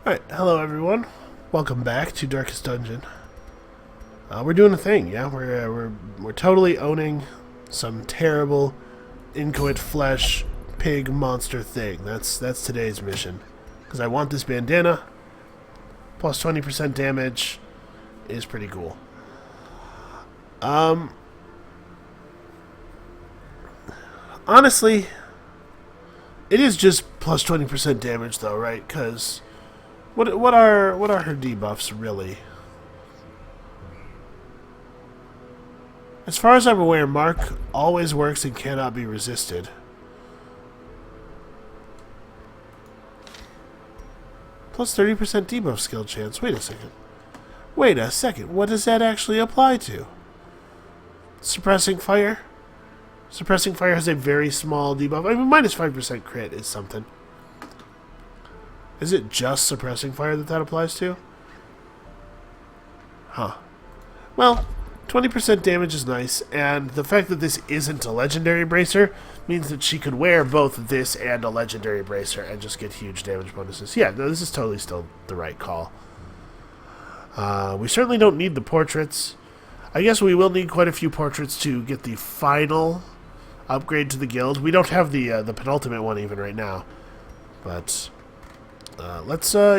Alright, hello everyone. Welcome back to Darkest Dungeon. We're doing a thing, yeah? We're totally owning some terrible inchoate flesh pig monster thing. That's today's mission. Because I want this bandana. Plus 20% damage is pretty cool. Honestly, it is just plus 20% damage though, right? Because what are her debuffs really? As far as I'm aware, Mark always works and cannot be resisted. Plus 30% debuff skill chance. Wait a second. What does that actually apply to? Suppressing fire? Suppressing fire has a very small debuff. I mean, minus 5% crit is something. Is it just suppressing fire that applies to? Huh. Well, 20% damage is nice, and the fact that this isn't a legendary bracer means that she could wear both this and a legendary bracer and just get huge damage bonuses. Yeah, no, this is totally still the right call. We certainly don't need the portraits. I guess we will need quite a few portraits to get the final upgrade to the guild. We don't have the penultimate one even right now, but let's go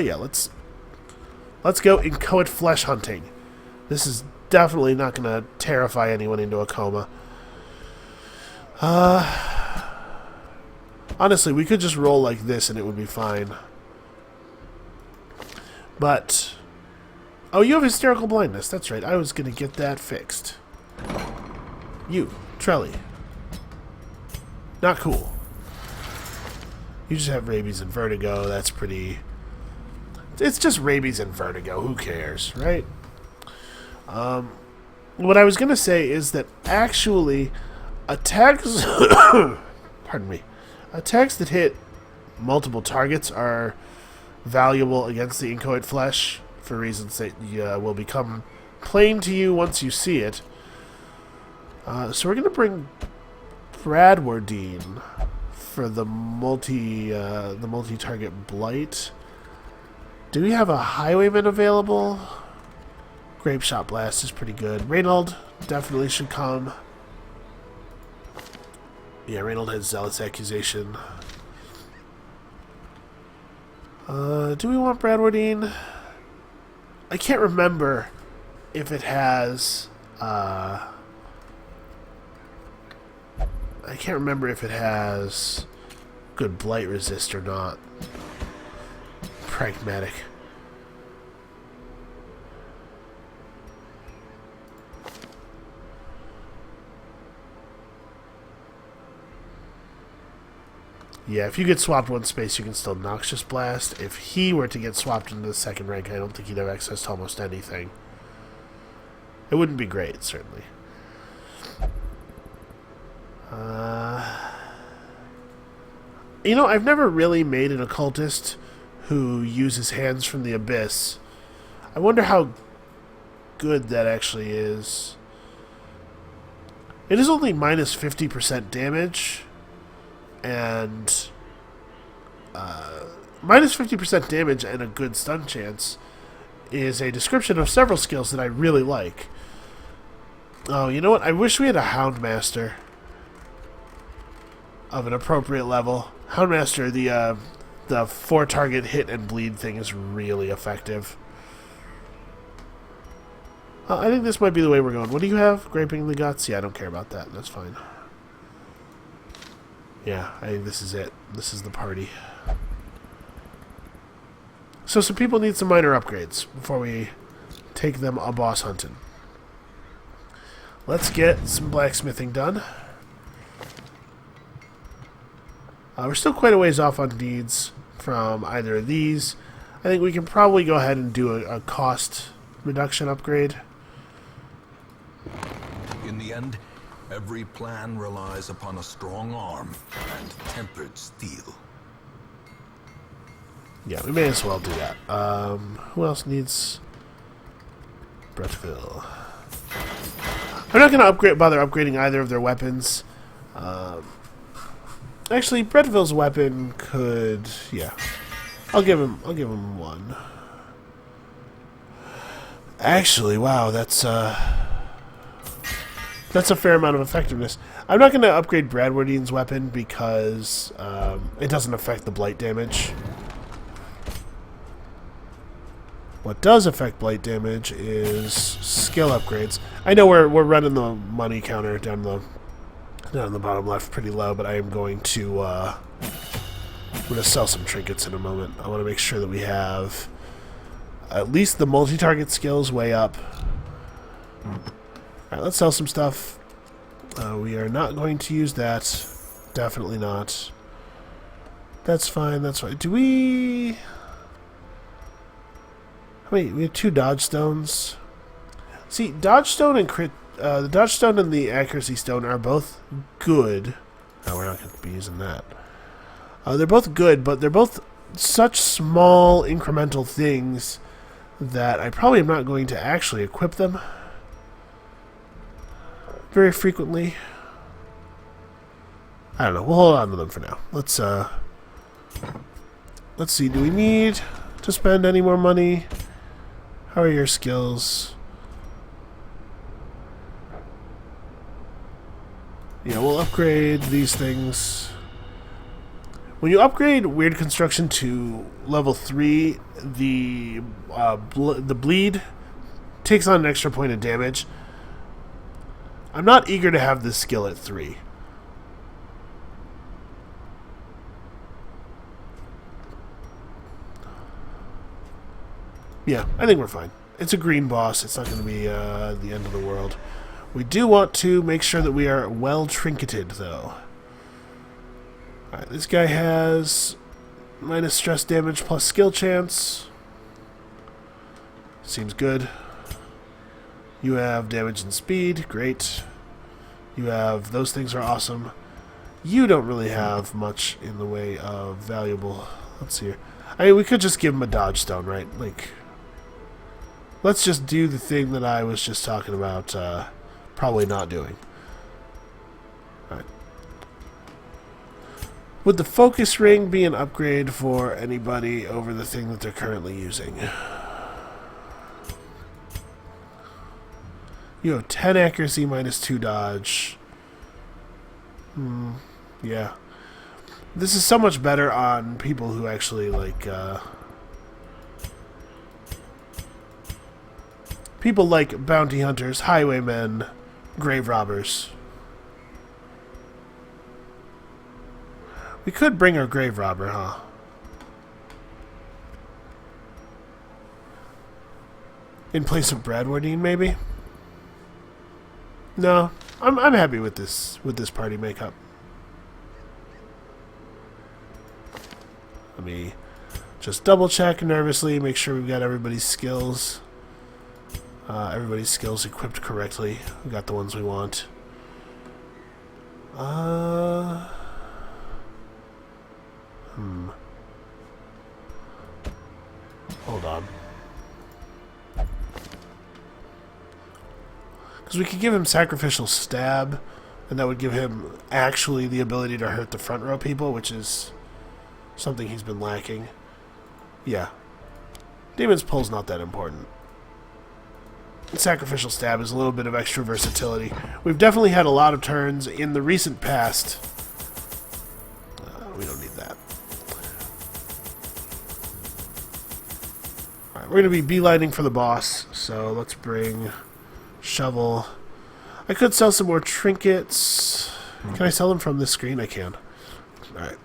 inchoate flesh hunting. This is definitely not going to terrify anyone into a coma. Honestly, we could just roll like this and it would be fine. But oh, you have hysterical blindness. That's right. I was going to get that fixed. You, Trelly. Not cool. You just have rabies and vertigo. That's pretty... It's just rabies and vertigo. Who cares, right? What I was going to say is that actually attacks... Pardon me. Attacks that hit multiple targets are valuable against the inchoate flesh for reasons that will become plain to you once you see it. So we're going to bring Bradwardine for the multi-target blight. Do we have a highwayman available? Grape Shot Blast is pretty good. Reynold definitely should come. Yeah, Reynold has Zealot's Accusation. Do we want Bradwardine? I can't remember if it has... I can't remember if it has good blight resist or not. Pragmatic. Yeah, if you get swapped one space, you can still Noxious Blast. If he were to get swapped into the second rank, I don't think he'd have access to almost anything. It wouldn't be great, certainly. You know, I've never really made an occultist who uses Hands from the Abyss. I wonder how good that actually is. It is only minus 50% damage, and minus 50% damage and a good stun chance is a description of several skills that I really like. Oh, you know what? I wish we had a Houndmaster of an appropriate level. Houndmaster, the 4-target hit and bleed thing is really effective. I think this might be the way we're going. What do you have? Graping the Guts? Yeah, I don't care about that. That's fine. Yeah, I think this is it. This is the party. So some people need some minor upgrades before we take them a boss hunting. Let's get some blacksmithing done. We're still quite a ways off on needs from either of these. I think we can probably go ahead and do a cost reduction upgrade. In the end, every plan relies upon a strong arm and tempered steel. Yeah, we may as well do that. Who else needs Bretville? I'm not going to bother upgrading either of their weapons. Actually, Bretville's weapon could... yeah. I'll give him one. Actually, wow, that's a fair amount of effectiveness. I'm not going to upgrade Bradwardian's weapon because it doesn't affect the blight damage. What does affect blight damage is skill upgrades. I know we're running the money counter down the bottom left pretty low, but I am going to I'm going to sell some trinkets in a moment. I want to make sure that we have at least the multi-target skills way up. Alright, let's sell some stuff. We are not going to use that. Definitely not. That's fine, that's fine. Do we... Wait, we have 2 dodge stones. See, dodge stone and crit... the dodge stone and the accuracy stone are both good. No, we're not going to be using that. They're both good, but they're both such small incremental things that I probably am not going to actually equip them very frequently. I don't know. We'll hold on to them for now. Let's see. Do we need to spend any more money? How are your skills? Yeah, we'll upgrade these things. When you upgrade Weird Construction to level 3, the bleed takes on an extra point of damage. I'm not eager to have this skill at 3. Yeah, I think we're fine. It's a green boss. It's not going to be the end of the world. We do want to make sure that we are well trinketed, though. Alright, this guy has minus stress damage plus skill chance. Seems good. You have damage and speed. Great. You have... Those things are awesome. You don't really have much in the way of valuable... Let's see here. I mean, we could just give him a dodge stone, right? Like... Let's just do the thing that I was just talking about probably not doing. Alright. Would the focus ring be an upgrade for anybody over the thing that they're currently using? You have 10 accuracy minus 2 dodge. Yeah. This is so much better on people who actually like... people like bounty hunters, highwaymen, grave robbers. We could bring our grave robber, huh? In place of Bradwardine, maybe? No, I'm happy with this party makeup. Let me just double check nervously, make sure we've got everybody's skills. Everybody's skills equipped correctly. We got the ones we want. Hold on. Because we could give him Sacrificial Stab, and that would give him actually the ability to hurt the front row people, which is something he's been lacking. Yeah. Demon's Pull's not that important. Sacrificial Stab is a little bit of extra versatility. We've definitely had a lot of turns in the recent past. We don't need that. Alright, we're going to be beelining for the boss, so let's bring shovel. I could sell some more trinkets. Can I sell them from this screen? I can. Alright.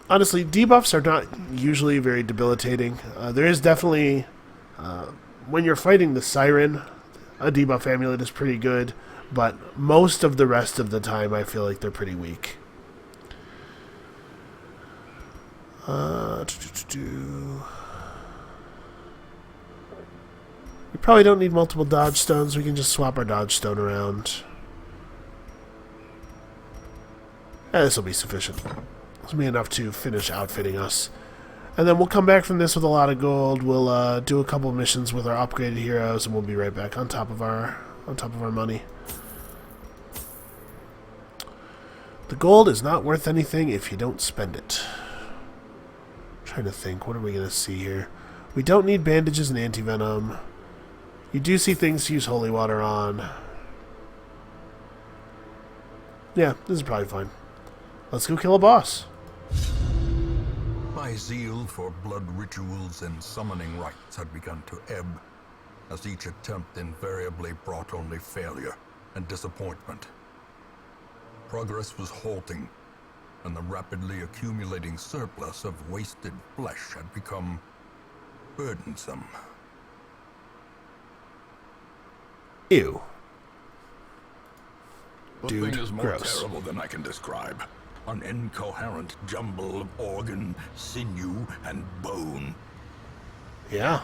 Honestly, debuffs are not usually very debilitating. There is definitely, when you're fighting the Siren, a debuff amulet is pretty good, but most of the rest of the time I feel like they're pretty weak. We probably don't need multiple dodge stones. We can just swap our dodge stone around. This will be sufficient. This will be enough to finish outfitting us. And then we'll come back from this with a lot of gold. We'll do a couple missions with our upgraded heroes, and we'll be right back on top of our on top of our money. The gold is not worth anything if you don't spend it. I'm trying to think. What are we going to see here? We don't need bandages and anti-venom. You do see things to use holy water on. Yeah, this is probably fine. Let's go kill a boss. My zeal for blood rituals and summoning rites had begun to ebb, as each attempt invariably brought only failure and disappointment. Progress was halting, and the rapidly accumulating surplus of wasted flesh had become burdensome. Ew. The Dude, thing is more gross. terrible than I can describe. An incoherent jumble of organ, sinew, and bone. Yeah.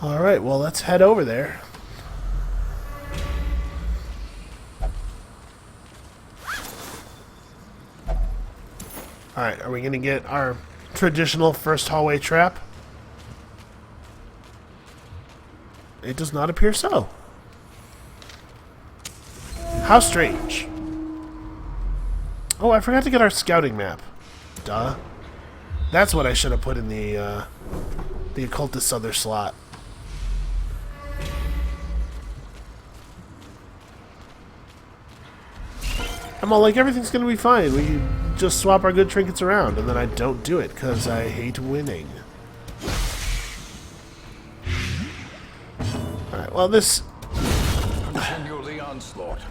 Alright, well, let's head over there. Alright, are we going to get our traditional first hallway trap? It does not appear so. How strange. Oh, I forgot to get our scouting map. Duh. That's what I should have put in the occultist's other slot. I'm all like, everything's gonna be fine. We just swap our good trinkets around, and then I don't do it because I hate winning. Alright, well, this... Continue the onslaught.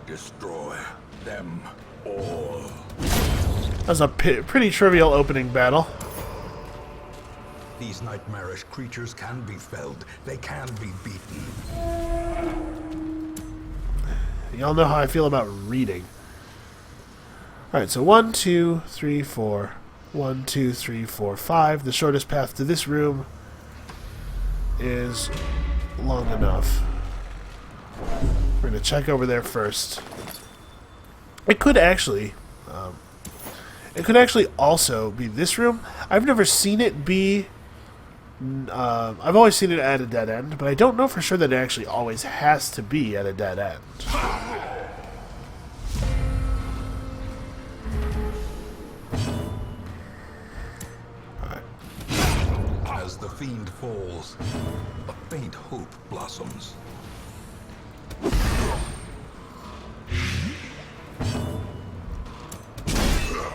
Destroy them all. That was a pretty trivial opening battle. These nightmarish creatures can be felled. They can be beaten. Y'all know how I feel about reading. Alright, so 1, 2, 3, 4. 1, 2, 3, 4, 5. The shortest path to this room is long enough. We're going to check over there first. It could actually... it could actually also be this room. I've never seen it be... I've always seen it at a dead end, but I don't know for sure that it actually always has to be at a dead end. Alright. As the fiend falls, a faint hope blossoms.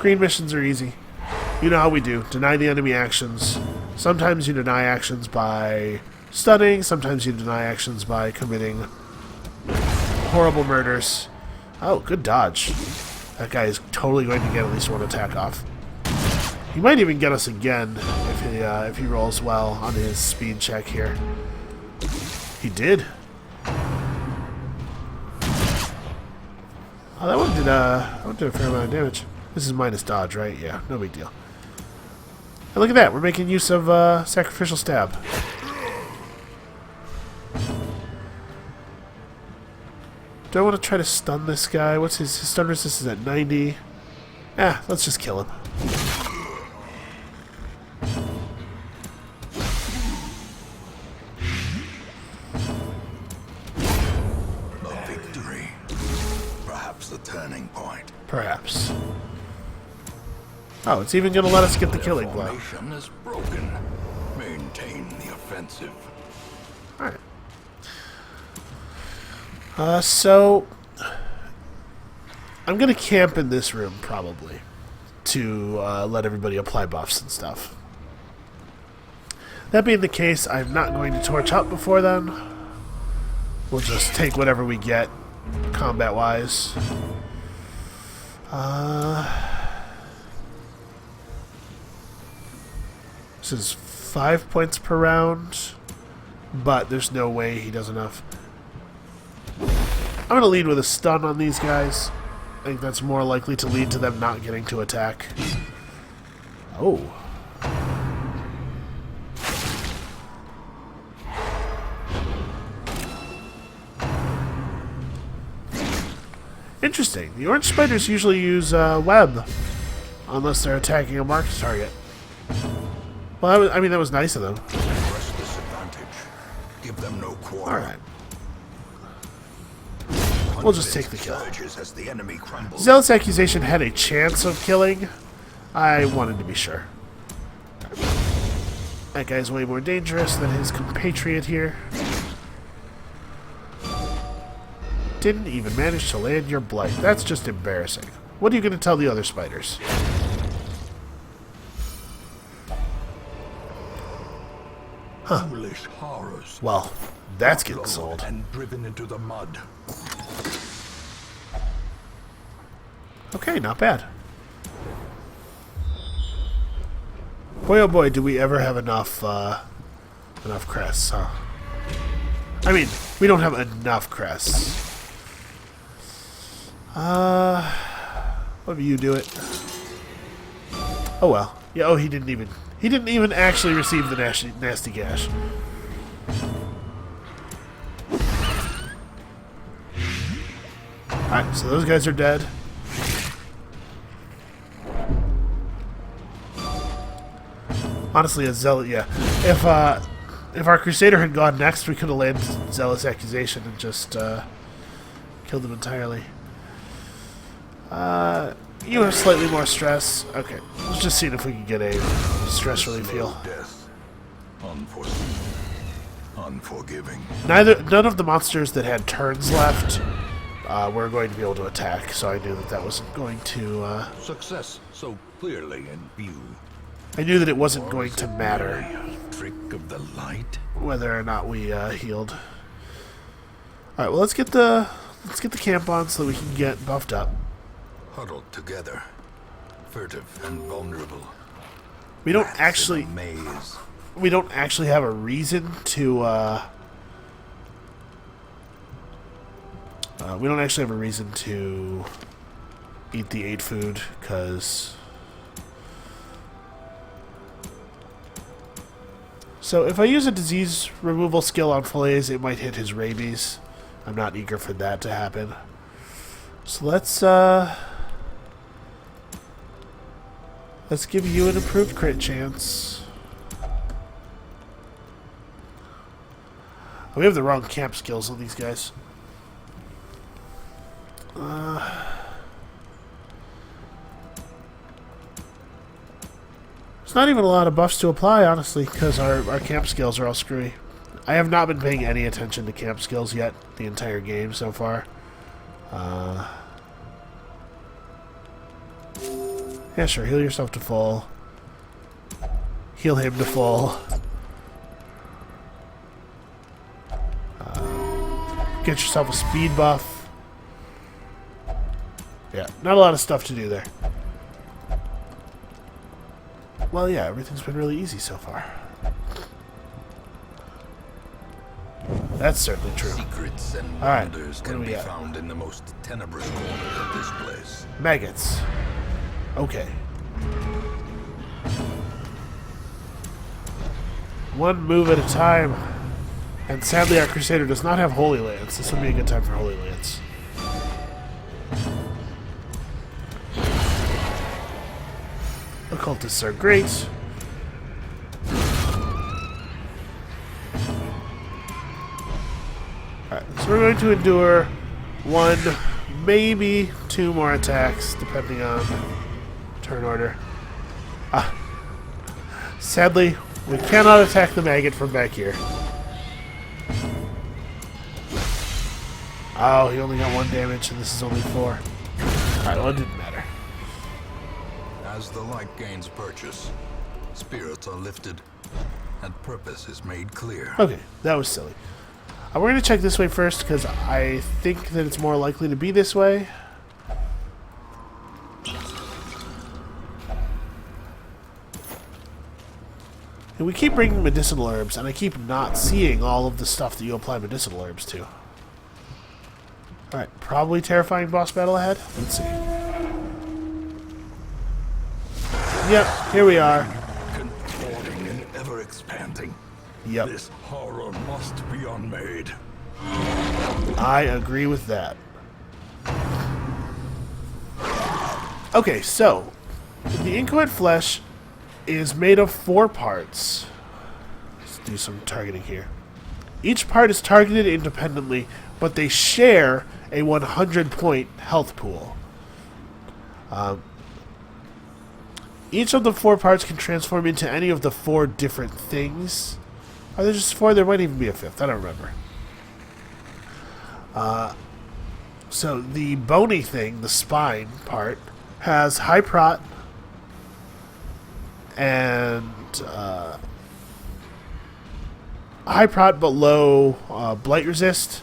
Green missions are easy. You know how we do. Deny the enemy actions. Sometimes you deny actions by stunning. Sometimes you deny actions by committing horrible murders. Oh, good dodge. That guy is totally going to get at least one attack off. He might even get us again if he rolls well on his speed check here. He did. Oh, that one did a fair amount of damage. This is minus dodge, right? Yeah, no big deal. And look at that, we're making use of sacrificial stab. Do I want to try to stun this guy? What's his stun resistance at 90? Let's just kill him. A victory. Perhaps the turning point. Perhaps. Oh, it's even going to let us get the killing blow. Formation is broken. Maintain the offensive. Alright. So... I'm going to camp in this room, probably. To let everybody apply buffs and stuff. That being the case, I'm not going to torch up before then. We'll just take whatever we get, combat-wise. This is 5 points per round, but there's no way he does enough. I'm going to lead with a stun on these guys. I think that's more likely to lead to them not getting to attack. Oh. Interesting. The orange spiders usually use web Unless they're attacking a marked target. Well, I mean, that was nice of them. Press this advantage. Give them no quarter. Alright. We'll just take the kill. As the enemy crumbles. Zealous Accusation had a chance of killing. I wanted to be sure. That guy's way more dangerous than his compatriot here. Didn't even manage to land your blight. That's just embarrassing. What are you going to tell the other spiders? Huh. Foolish horrors. Well, that's getting sold. And driven into the mud. Okay, not bad. Boy, oh boy, do we ever have enough crests, huh? I mean, we don't have enough crests. What do you do it? Oh well. Yeah. Oh, he didn't even actually receive the nasty gash. All right, so those guys are dead. Honestly, a zealot. Yeah. If our Crusader had gone next, we could have landed Zealous Accusation and just killed him entirely. You have slightly more stress. Okay, let's just see if we can get a stress relief heal. Death. Unforeseen. Unforgiving. None of the monsters that had turns left were going to be able to attack, so I knew that that wasn't going to. Success so clearly in view. I knew that it wasn't going to matter Trick of the light. whether or not we healed. All right, well let's get the camp on so that we can get buffed up. Huddled together, furtive and vulnerable. We don't Rats actually. in a maze. We don't actually have a reason to. We don't actually have a reason to eat the 8 food because. So if I use a disease removal skill on Falaise, it might hit his rabies. I'm not eager for that to happen. So let's give you an improved crit chance. We have the wrong camp skills on these guys. There's not even a lot of buffs to apply, honestly, because our camp skills are all screwy. I have not been paying any attention to camp skills yet, the entire game so far. Yeah, sure, heal yourself to full. Heal him to full. Get yourself a speed buff. Yeah, not a lot of stuff to do there. Well, yeah, everything's been really easy so far. That's certainly true. Secrets and Alright, wonders what do can we be got? found in the most tenebrous corners of this place. Maggots. Okay. One move at a time. And sadly, our Crusader does not have Holy Lance. This would be a good time for Holy Lance. Occultists are great. Alright, so we're going to endure 1, maybe 2 more attacks, depending on turn order. Sadly, we cannot attack the maggot from back here. Oh, he only got 1 damage, and this is only 4. Alright, well, it didn't matter. As the light gains purchase, spirits are lifted, and purpose is made clear. Okay, that was silly. We're going to check this way first, because I think that it's more likely to be this way. And we keep bringing medicinal herbs, and I keep not seeing all of the stuff that you apply medicinal herbs to. Alright, probably terrifying boss battle ahead. Let's see. Yep, here we are. Contorting and ever expanding. Yep, This horror must be unmade. I agree with that. Okay, so The Inchoate flesh is made of 4 parts. Let's do some targeting here. Each part is targeted independently, but they share a 100-point health pool. Each of the 4 parts can transform into any of the 4 different things. Are there just 4? There might even be a 5th. I don't remember. So the bony thing, the spine part, has high prot and high prot but low blight resist.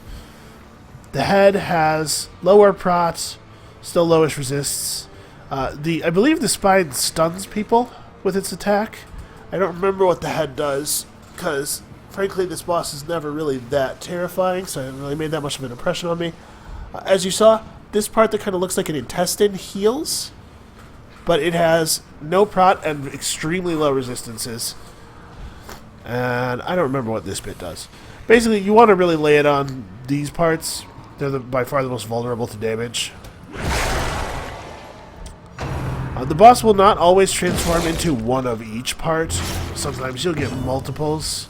The head has lower prot, still lowish resists. I believe the spine stuns people with its attack. I don't remember what the head does, because frankly this boss is never really that terrifying, so it hasn't really made that much of an impression on me. As you saw, this part that kind of looks like an intestine heals, but it has no prot and extremely low resistances. And I don't remember what this bit does. Basically, you want to really lay it on these parts. They're by far the most vulnerable to damage. The boss will not always transform into one of each part. Sometimes you'll get multiples.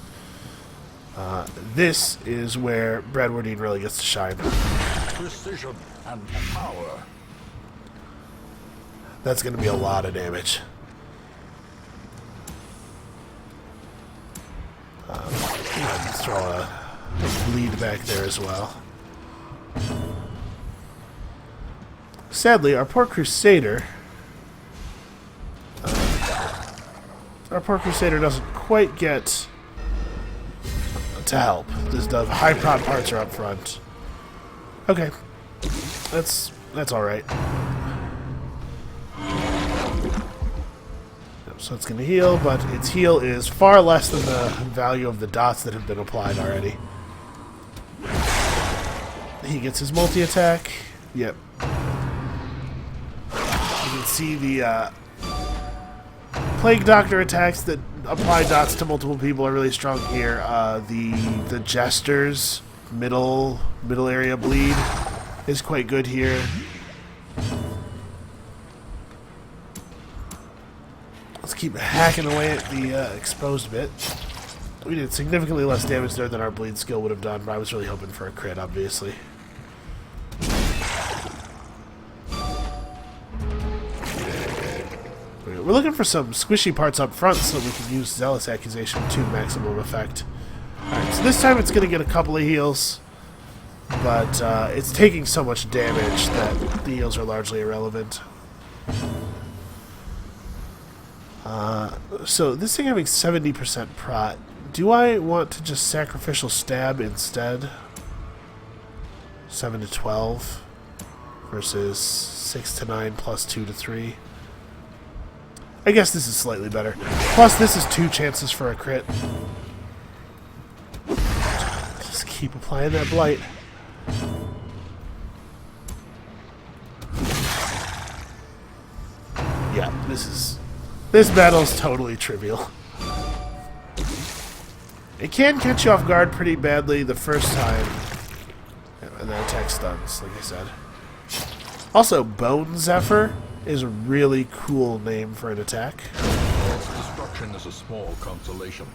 This is where Bradwardine really gets to shine. Precision and power. That's going to be a lot of damage. Let's throw a bleed back there as well. Sadly, our poor Crusader doesn't quite get to help. The high prot parts are up front. Okay, that's all right. So it's going to heal, but its heal is far less than the value of the dots that have been applied already. He gets his multi-attack. Yep. You can see the Plague Doctor attacks that apply dots to multiple people are really strong here. The Jester's middle area bleed is quite good here. Let's keep hacking away at the exposed bit. We did significantly less damage there than our bleed skill would have done, but I was really hoping for a crit, obviously. We're looking for some squishy parts up front so we can use Zealous Accusation to maximum effect. Alright, so this time it's going to get a couple of heals, but it's taking so much damage that the heals are largely irrelevant. So this thing having 70% prot, do I want to just Sacrificial Stab instead? 7 to 12 versus 6 to 9 plus 2 to 3. I guess this is slightly better. Plus this is 2 chances for a crit. Just keep applying that blight. Yeah, this battle is totally trivial. It can catch you off guard pretty badly the first time, and then attack stuns, like I said. Also, Bone Zephyr is a really cool name for an attack. Its destruction is a small consolation,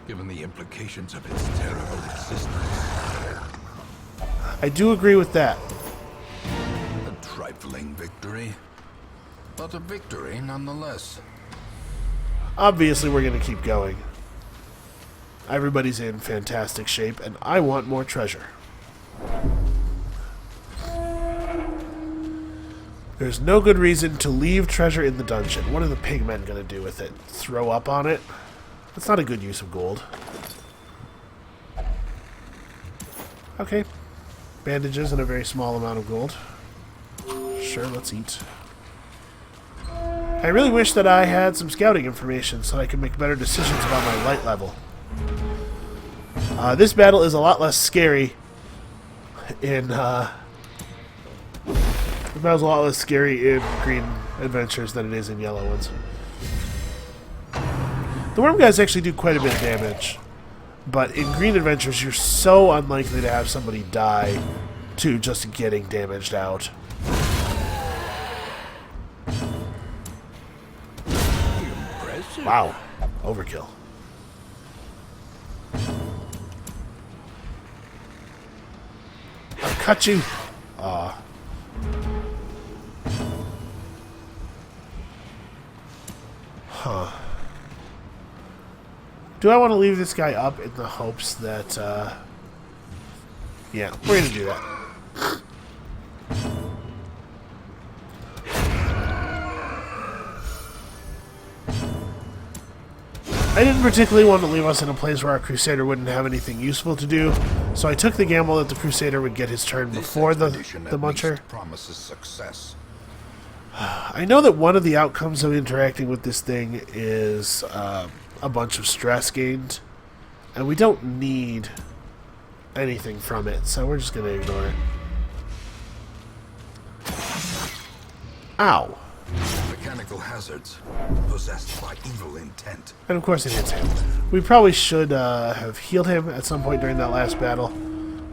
given the implications of its terrible existence. I do agree with that. A trifling victory, but a victory nonetheless. Obviously, we're going to keep going. Everybody's in fantastic shape, and I want more treasure. There's no good reason to leave treasure in the dungeon. What are the pigmen going to do with it? Throw up on it? That's not a good use of gold. Okay. Bandages and a very small amount of gold. Sure, let's eat. I really wish that I had some scouting information so I could make better decisions about my light level. This battle is a lot less scary in the battle's a lot less scary in green adventures than it is in yellow ones. The worm guys actually do quite a bit of damage, but in green adventures you're so unlikely to have somebody die to just getting damaged out. Wow. Overkill. I'll cut you. Aw. Huh. Do I want to leave this guy up in the hopes that, yeah, we're going to do that. I didn't particularly want to leave us in a place where our Crusader wouldn't have anything useful to do, so I took the gamble that the Crusader would get his turn before the Muncher. Promises success. I know that one of the outcomes of interacting with this thing is a bunch of stress gained, and we don't need anything from it, so we're just going to ignore it. Ow. Mechanical hazards possessed by evil intent. And of course it hits him. We probably should have healed him at some point during that last battle.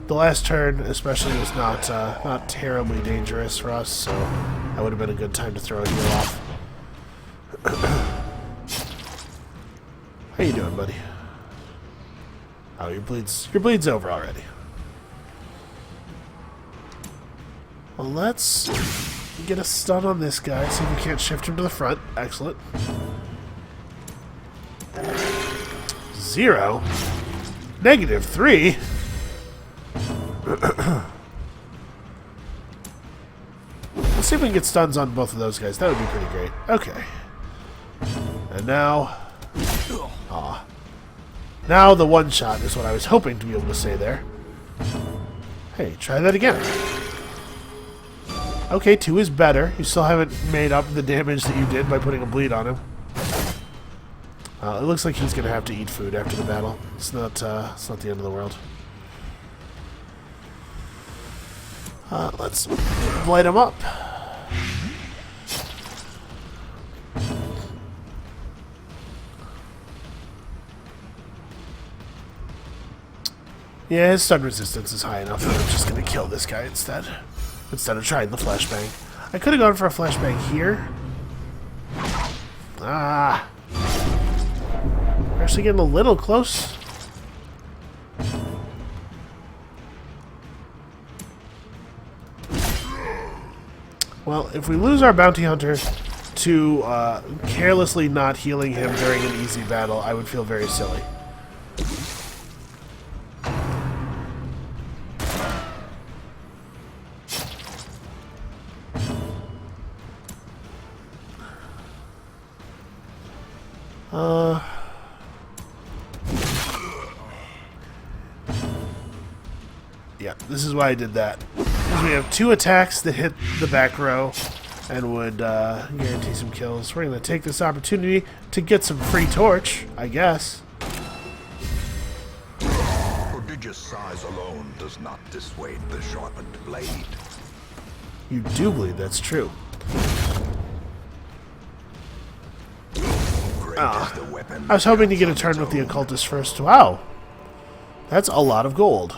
The last turn especially was not terribly dangerous for us, so that would have been a good time to throw a heal off. How you doing, buddy? Oh, your bleed's over already. Well, let's get a stun on this guy, see if we can't shift him to the front. Excellent. 0. -3. Let's see if we can get stuns on both of those guys. That would be pretty great. Okay. And now... Aw. Now the one shot is what I was hoping to be able to say there. Hey, try that again. Okay, 2 is better. You still haven't made up the damage that you did by putting a bleed on him. It looks like he's going to have to eat food after the battle. It's not the end of the world. Let's light him up. Yeah, his stun resistance is high enough that I'm just going to kill this guy instead of trying the flashbang. I could have gone for a flashbang here. Ah. We're actually getting a little close. Well, if we lose our bounty hunter to carelessly not healing him during an easy battle, I would feel very silly. Yeah, this is why I did that. Because we have 2 attacks that hit the back row and would guarantee some kills. We're going to take this opportunity to get some free torch, I guess. Prodigious size alone does not dissuade the sharpened blade. You do believe that's true. I was hoping to get a turn with the occultist first. Wow. That's a lot of gold.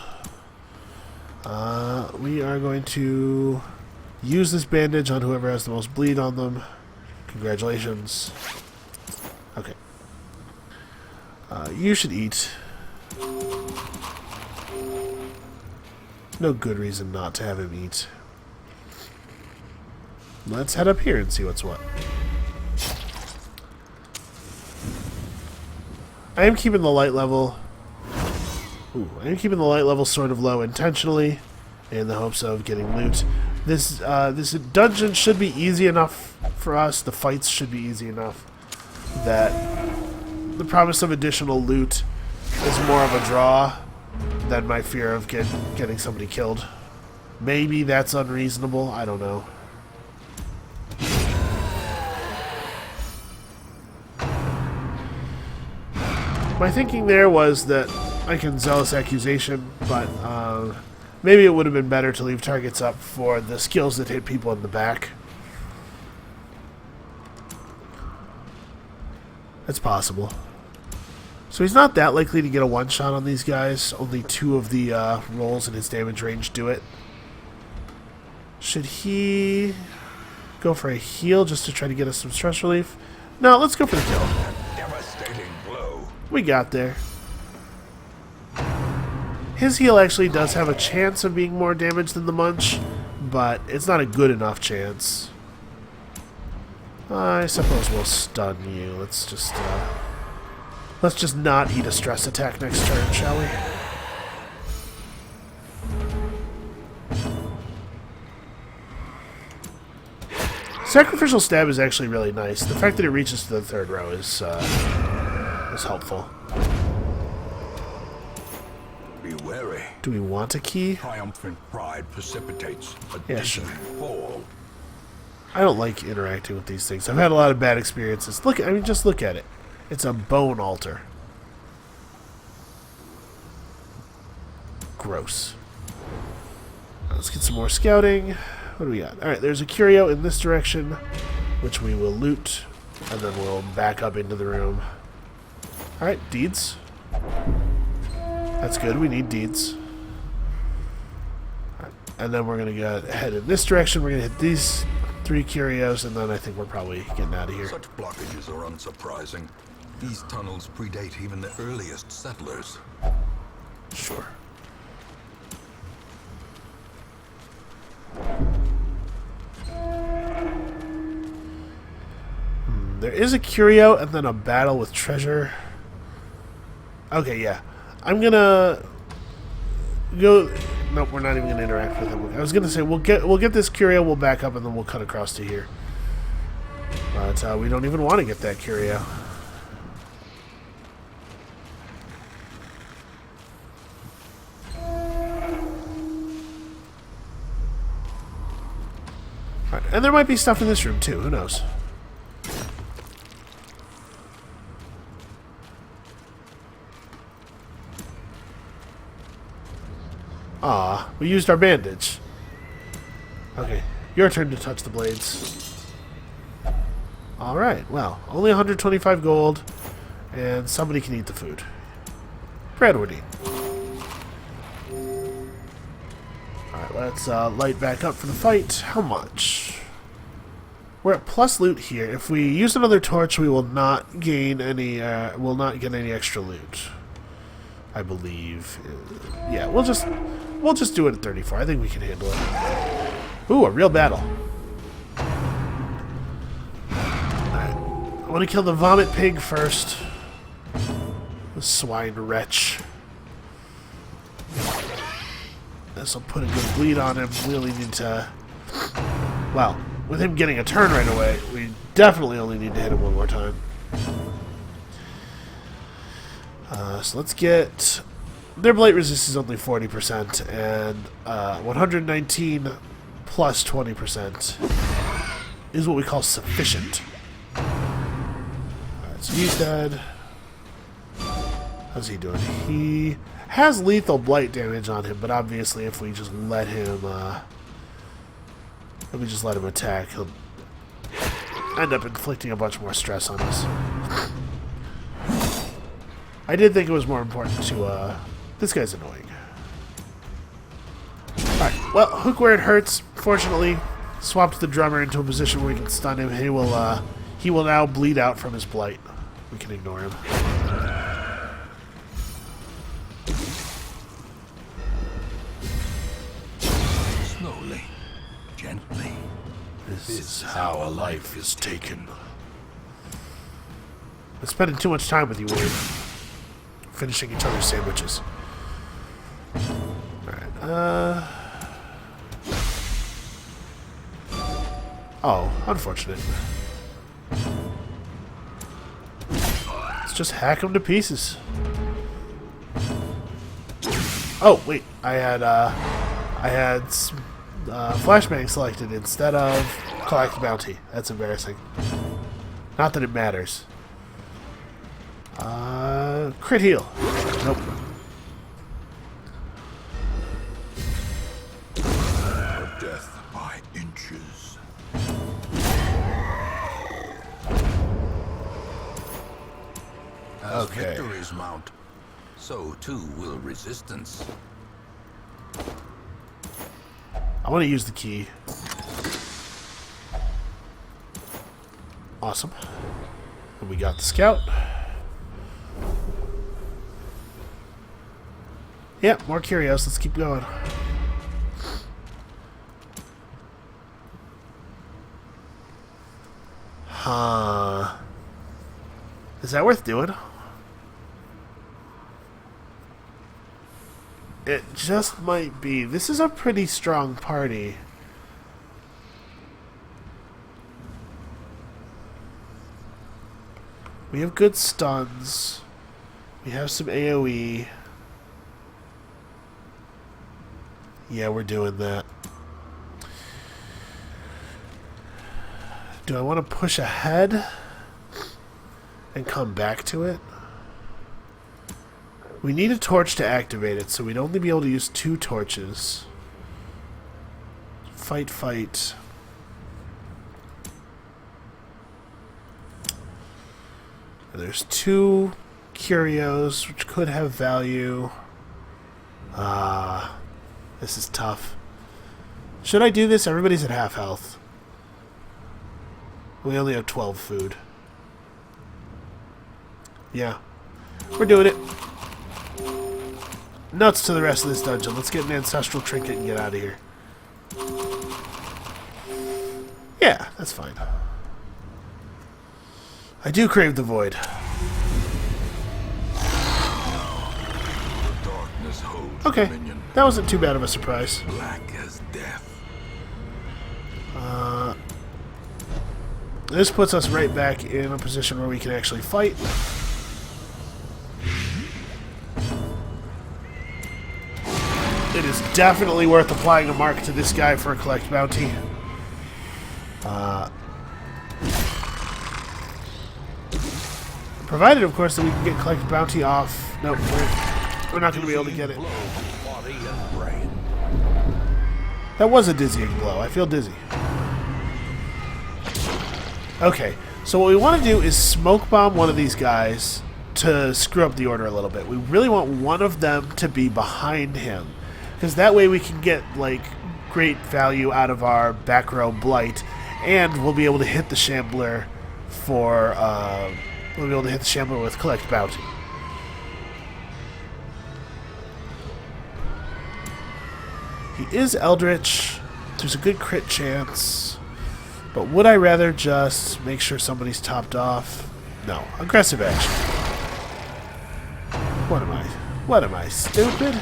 We are going to use this bandage on whoever has the most bleed on them. Congratulations. Okay. You should eat. No good reason not to have him eat. Let's head up here and see what's what. I am keeping the light level... I am keeping the light level sort of low intentionally, in the hopes of getting loot. This dungeon should be easy enough for us. The fights should be easy enough that the promise of additional loot is more of a draw than my fear of getting somebody killed. Maybe that's unreasonable. I don't know. My thinking there was that I can Zealous Accusation, but maybe it would have been better to leave targets up for the skills that hit people in the back. It's possible. So he's not that likely to get a one-shot on these guys. Only 2 of the rolls in his damage range do it. Should he go for a heal just to try to get us some stress relief? No, let's go for the kill. devastating blow. We got there. His heal actually does have a chance of being more damage than the Munch, but it's not a good enough chance. I suppose we'll stun you. Let's just not eat a stress attack next turn, shall we? Sacrificial Stab is actually really nice. The fact that it reaches to the third row is helpful. Be wary. Do we want a key? Triumphant pride precipitates a Yeah, dizzy sure. fall. I don't like interacting with these things. I've had a lot of bad experiences. Just look at it. It's a bone altar. Gross. Let's get some more scouting. What do we got? Alright, there's a curio in this direction, which we will loot, and then we'll back up into the room. Alright, deeds. That's good, we need deeds. Right. And then we're going to head in this direction. We're going to hit these 3 curios, and then I think we're probably getting out of here. Such blockages are unsurprising. These tunnels predate even the earliest settlers. Sure. There is a curio and then a battle with treasure. Okay, yeah. I'm gonna go. Nope, we're not even gonna interact with him. I was gonna say we'll get this curio, we'll back up, and then we'll cut across to here. But we don't even want to get that curio. Alright, and there might be stuff in this room too. Who knows? Ah, we used our bandage. Okay, your turn to touch the blades. Alright, well, only 125 gold, and somebody can eat the food. Bradwardine. Alright, let's light back up for the fight. How much? We're at plus loot here. If we use another torch, we will not gain any, will not get any extra loot. I believe. Yeah, we'll just do it at 34. I think we can handle it. Ooh, a real battle. Alright. I want to kill the vomit pig first. The swine wretch. This will put a good bleed on him. We only need to... Well, with him getting a turn right away, we definitely only need to hit him one more time. So let's get... Their blight resist is only 40%, and 119 plus 20% is what we call sufficient. Alright, so he's dead. How's he doing? He has lethal blight damage on him, but obviously if we just let him attack, he'll end up inflicting a bunch more stress on us. I did think it was more important to, this guy's annoying. Alright, well, hook where it hurts. Fortunately, swapped the drummer into a position where we can stun him. He will now bleed out from his blight. We can ignore him. Slowly, gently. This is how a life is taken. I'm spending too much time with you, Wade. Finishing each other's sandwiches. Alright, oh, unfortunate. Let's just hack him to pieces. Oh, wait. I had flashbang selected instead of collect bounty. That's embarrassing. Not that it matters. Crit heal. Nope. Death by inches. As Okay. victories mount, so too will resistance. I want to use the key. Awesome. And we got the scout. Yeah, more curios. Let's keep going. Huh. Is that worth doing? It just might be. This is a pretty strong party. We have good stuns. We have some AoE. Yeah, we're doing that. Do I want to push ahead and come back to it? We need a torch to activate it, so we'd only be able to use 2 torches. Fight, fight. And there's 2 curios, which could have value. This is tough. Should I do this? Everybody's at half health. We only have 12 food. Yeah. We're doing it. Nuts to the rest of this dungeon. Let's get an ancestral trinket and get out of here. Yeah, that's fine. I do crave the void. Okay, that wasn't too bad of a surprise. Black as death. This puts us right back in a position where we can actually fight. It is definitely worth applying a mark to this guy for a collect bounty. Provided, of course, that we can get collect bounty off. Nope, we're not going to be able to get it. That was a dizzying blow. I feel dizzy. Okay, so what we want to do is smoke bomb one of these guys to screw up the order a little bit. We really want one of them to be behind him, because that way we can get like great value out of our back row blight, and we'll be able to hit the Shambler for we'll be able to hit the Shambler with collect bounty. He is Eldritch. There's a good crit chance. But would I rather just make sure somebody's topped off? No. Aggressive action. What am I? What am I, stupid?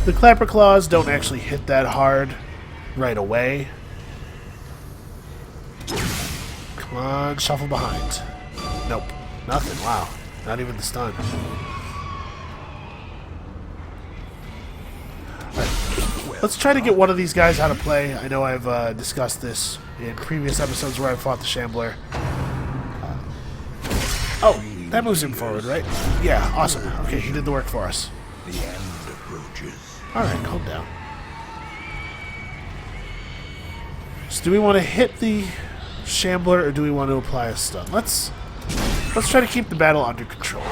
The Clapper Claws don't actually hit that hard right away. Come on, shuffle behind. Nope. Nothing. Wow. Not even the stun. Let's try to get one of these guys out of play. I know I've discussed this in previous episodes where I've fought the Shambler. Oh, that moves him forward, right? Yeah, awesome. Okay, he did the work for us. The end approaches. Alright, calm down. So do we want to hit the Shambler or do we want to apply a stun? Let's try to keep the battle under control.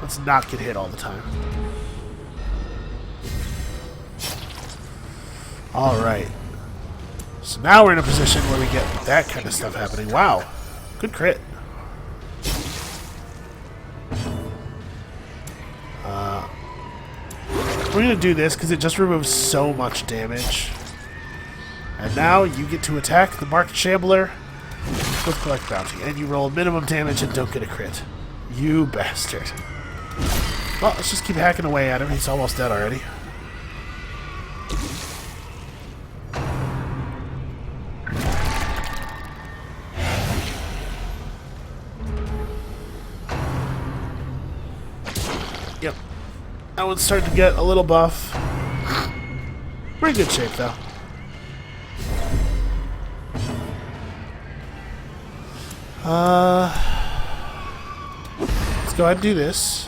Let's not get hit all the time. Alright. So now we're in a position where we get that kind of stuff happening. Wow. Good crit. We're going to do this because it just removes so much damage. And now you get to attack the marked Shambler with collect bounty. And you roll minimum damage and don't get a crit. You bastard. Well, let's just keep hacking away at him. He's almost dead already. Yep. That one's starting to get a little buff. We're in good shape, though. Let's go ahead and do this.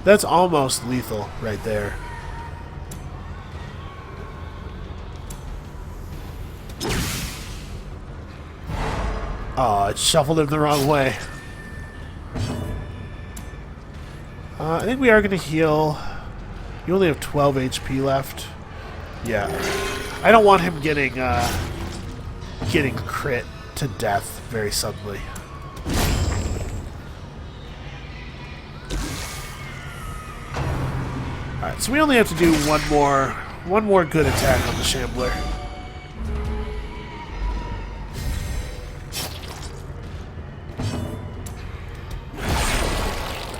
That's almost lethal right there. Oh, it shuffled him the wrong way. I think we are going to heal. You only have 12 HP left. Yeah. I don't want him getting crit to death very suddenly. Alright, so we only have to do one more good attack on the Shambler.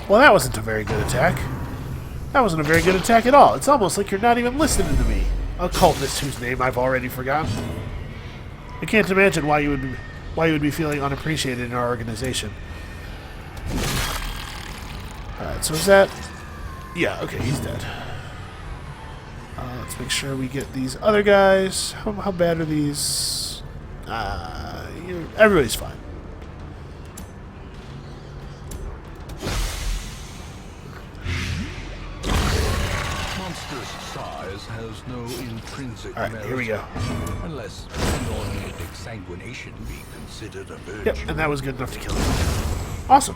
Well, that wasn't a very good attack. That wasn't a very good attack at all. It's almost like you're not even listening to me. A cultist whose name I've already forgotten. I can't imagine why you would be feeling unappreciated in our organization. Alright, so is that... Yeah, okay, he's dead. Let's make sure we get these other guys. How bad are these? Everybody's fine. Monstrous size has no intrinsic Alright, here we go. Unless inordinate exsanguination be considered a virtue. Yep, and that was good enough to kill him. Awesome.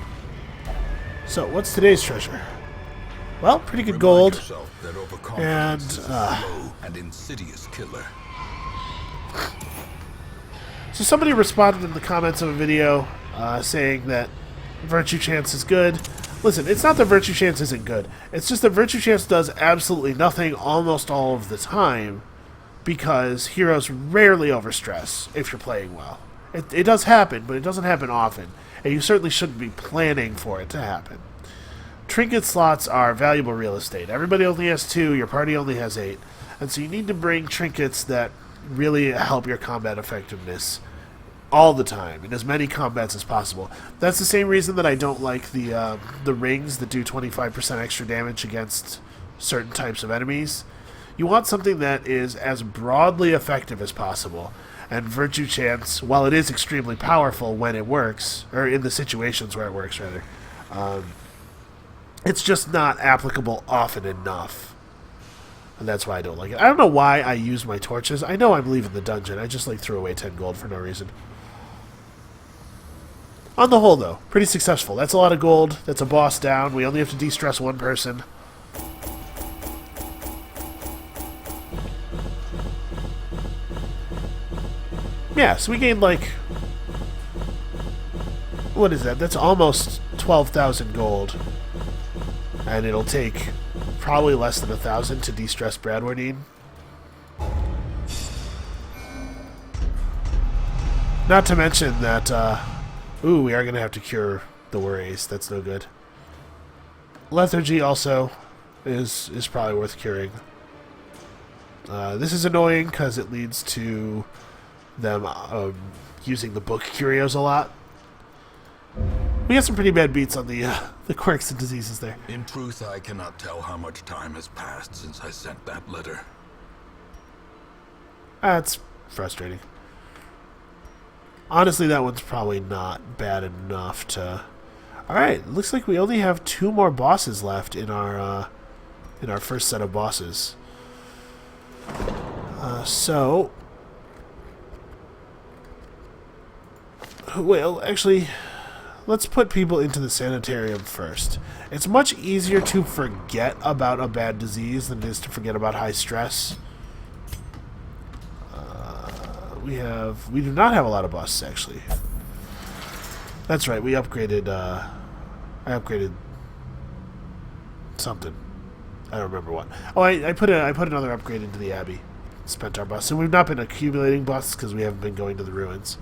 So, what's today's treasure? Well, pretty good gold. And, and insidious killer. So somebody responded in the comments of a video saying that Virtue Chance is good. Listen, it's not that Virtue Chance isn't good. It's just that Virtue Chance does absolutely nothing almost all of the time because heroes rarely overstress if you're playing well. It does happen, but it doesn't happen often. And you certainly shouldn't be planning for it to happen. Trinket slots are valuable real estate. Everybody only has 2, your party only has 8. And so you need to bring trinkets that really help your combat effectiveness all the time, in as many combats as possible. That's the same reason that I don't like the rings that do 25% extra damage against certain types of enemies. You want something that is as broadly effective as possible. And Virtue Chance, while it is extremely powerful when it works, or in the situations where it works, rather, it's just not applicable often enough. And that's why I don't like it. I don't know why I use my torches. I know I'm leaving the dungeon. I just threw away 10 gold for no reason. On the whole, though, pretty successful. That's a lot of gold. That's a boss down. We only have to de-stress one person. Yeah, so we gained what is that? That's almost 12,000 gold. And it'll take probably less than 1,000 to de-stress Bradwardine. Not to mention that, we are going to have to cure the worries. That's no good. Lethargy also is probably worth curing. This is annoying because it leads to them using the book curios a lot. We got some pretty bad beats on the quirks and diseases there. In truth, I cannot tell how much time has passed since I sent that letter. That's frustrating. Honestly, that one's probably not bad enough to... Alright, looks like we only have 2 more bosses left in our first set of bosses. So... Well, actually... Let's put people into the sanitarium first. It's much easier to forget about a bad disease than it is to forget about high stress. We do not have a lot of bosses, actually. That's right, we upgraded, I upgraded something. I don't remember what. Oh, I put another upgrade into the Abbey. Spent our bus. And we've not been accumulating busts because we haven't been going to the ruins.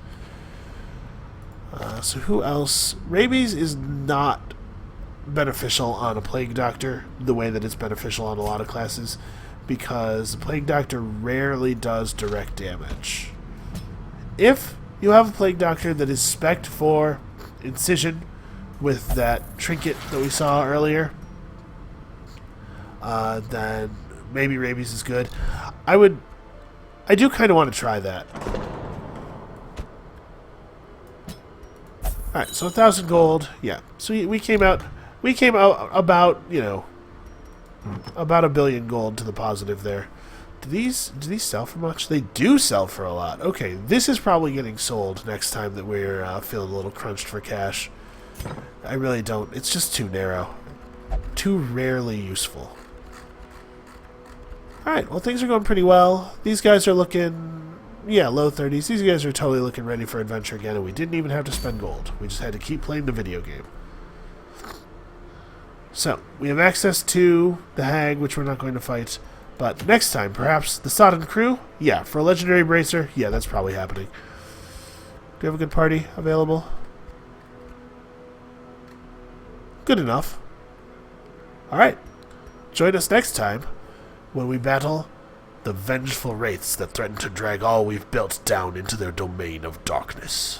So who else? Rabies is not beneficial on a Plague Doctor the way that it's beneficial on a lot of classes because the Plague Doctor rarely does direct damage. If you have a Plague Doctor that is spec'd for Incision with that trinket that we saw earlier, then maybe Rabies is good. I do kind of want to try that. Alright, so 1,000 gold, yeah. So we came out about, about 1 billion gold to the positive there. Do these sell for much? They do sell for a lot. Okay, this is probably getting sold next time that we're feeling a little crunched for cash. I really don't. It's just too narrow. Too rarely useful. Alright, well things are going pretty well. These guys are looking... Yeah, low 30s. These guys are totally looking ready for adventure again, and we didn't even have to spend gold. We just had to keep playing the video game. So, we have access to the hag, which we're not going to fight. But next time, perhaps the Sodden crew? Yeah, for a legendary bracer, yeah, that's probably happening. Do you have a good party available? Good enough. Alright. Join us next time when we battle the vengeful wraiths that threaten to drag all we've built down into their domain of darkness.